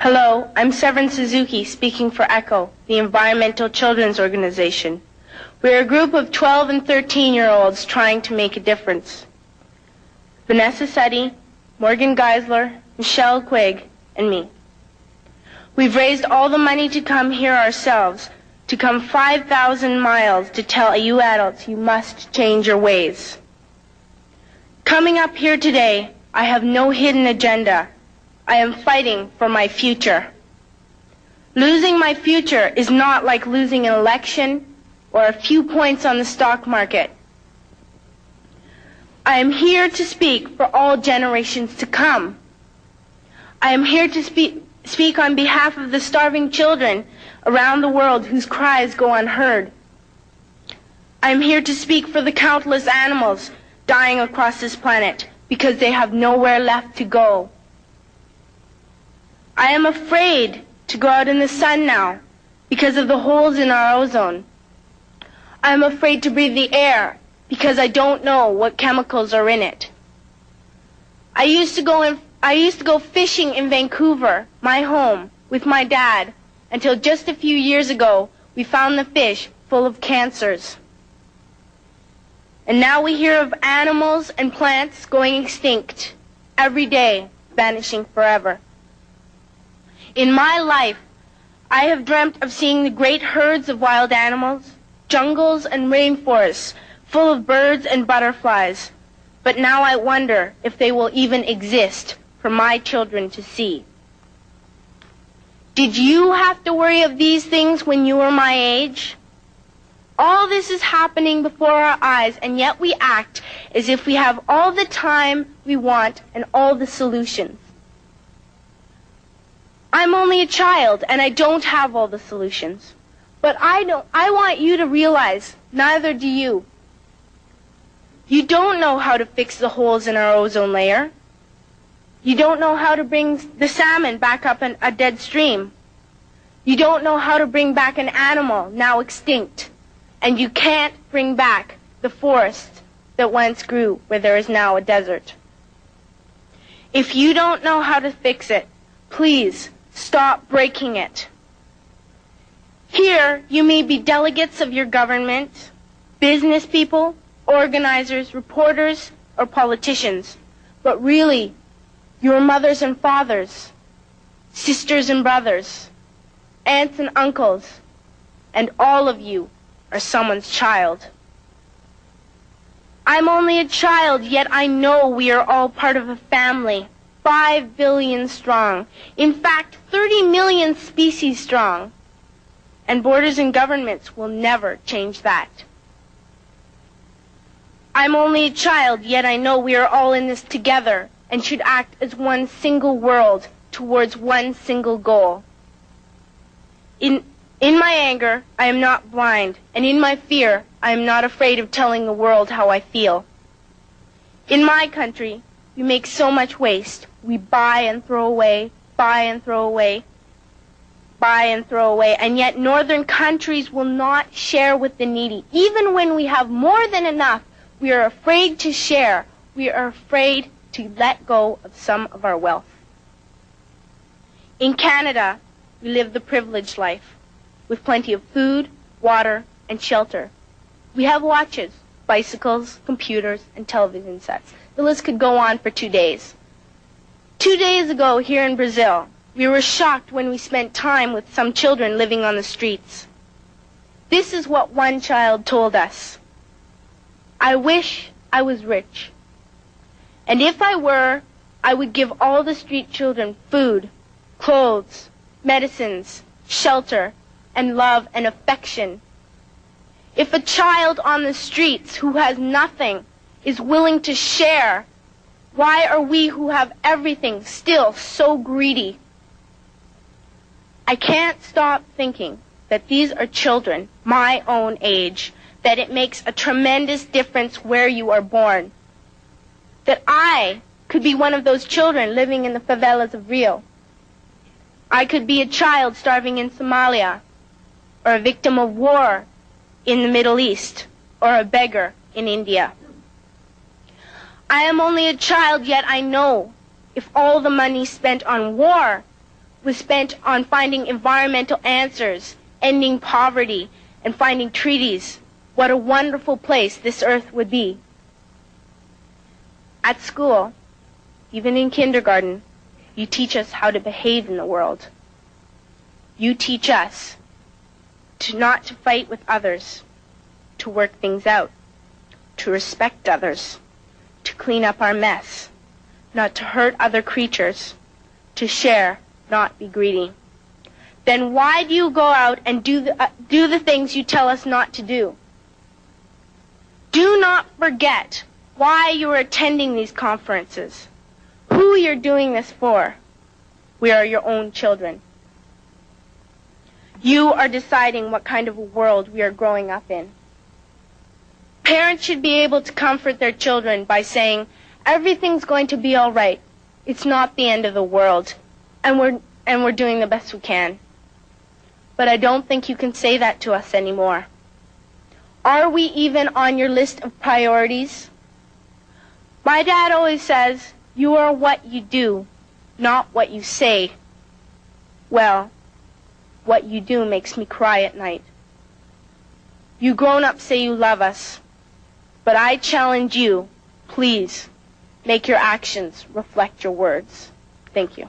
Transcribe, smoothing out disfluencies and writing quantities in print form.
Hello, I'm Severn Suzuki speaking for ECHO, the Environmental Children's Organization. We're a group of 12 and 13-year-olds trying to make a difference. Vanessa Setti, Morgan Geisler, Michelle Quigg, and me. We've raised all the money to come here ourselves, to come 5,000 miles to tell you adults you must change your ways. Coming up here today, I have no hidden agenda. I am fighting for my future. Losing my future is not like losing an election or a few points on the stock market. I am here to speak for all generations to come. I am here to speak on behalf of the starving children around the world whose cries go unheard. I am here to speak for the countless animals dying across this planet because they have nowhere left to go. I am afraid to go out in the sun now because of the holes in our ozone. I am afraid to breathe the air because I don't know what chemicals are in it. I used to go fishing in Vancouver, my home, with my dad, until just a few years ago we found the fish full of cancers. And now we hear of animals and plants going extinct, every day vanishing forever. In my life, I have dreamt of seeing the great herds of wild animals, jungles and rainforests full of birds and butterflies. But now I wonder if they will even exist for my children to see. Did you have to worry of these things when you were my age? All this is happening before our eyes, and yet we act as if we have all the time we want and all the solutions. I'm only a child, and I don't have all the solutions. But I want you to realize, neither do you. You don't know how to fix the holes in our ozone layer. You don't know how to bring the salmon back up in a dead stream. You don't know how to bring back an animal now extinct. And you can't bring back the forest that once grew where there is now a desert. If you don't know how to fix it, please stop breaking it. Here, you may be delegates of your government, business people, organizers, reporters, or politicians, but really, your mothers and fathers, sisters and brothers, aunts and uncles, and all of you are someone's child. I'm only a child, yet I know we are all part of a family, 5 billion strong. In fact, 30 million species strong. And borders and governments will never change that. I'm only a child, yet I know we are all in this together and should act as one single world towards one single goal. In my anger, I am not blind, and in my fear, I am not afraid of telling the world how I feel. In my country, we make so much waste. We buy and throw away, buy and throw away, buy and throw away, and yet northern countries will not share with the needy. Even when we have more than enough, we are afraid to share. We are afraid to let go of some of our wealth. In Canada, we live the privileged life, with plenty of food, water, and shelter. We have watches, bicycles, computers, and television sets. The list could go on for 2 days. 2 days ago, here in Brazil, we were shocked when we spent time with some children living on the streets. This is what one child told us. I wish I was rich. And if I were, I would give all the street children food, clothes, medicines, shelter, and love and affection. If a child on the streets who has nothing is willing to share, why are we who have everything still so greedy? I can't stop thinking that these are children my own age, that it makes a tremendous difference where you are born. That I could be one of those children living in the favelas of Rio. I could be a child starving in Somalia, or a victim of war in the Middle East, or a beggar in India. I am only a child, yet I know if all the money spent on war was spent on finding environmental answers, ending poverty, and finding treaties, what a wonderful place this earth would be. At school, even in kindergarten, you teach us how to behave in the world. You teach us not to fight with others, to work things out, to respect others, to clean up our mess, not to hurt other creatures, to share, not be greedy. Then why do you go out and do the things you tell us not to do? Do not forget why you are attending these conferences, who you're doing this for. We are your own children. You are deciding what kind of a world we are growing up in. Parents should be able to comfort their children by saying, everything's going to be all right. It's not the end of the world, and we're doing the best we can. But I don't think you can say that to us anymore. Are we even on your list of priorities? My dad always says, you are what you do, not what you say. Well, what you do makes me cry at night. You grown-ups say you love us, but I challenge you, please, make your actions reflect your words. Thank you.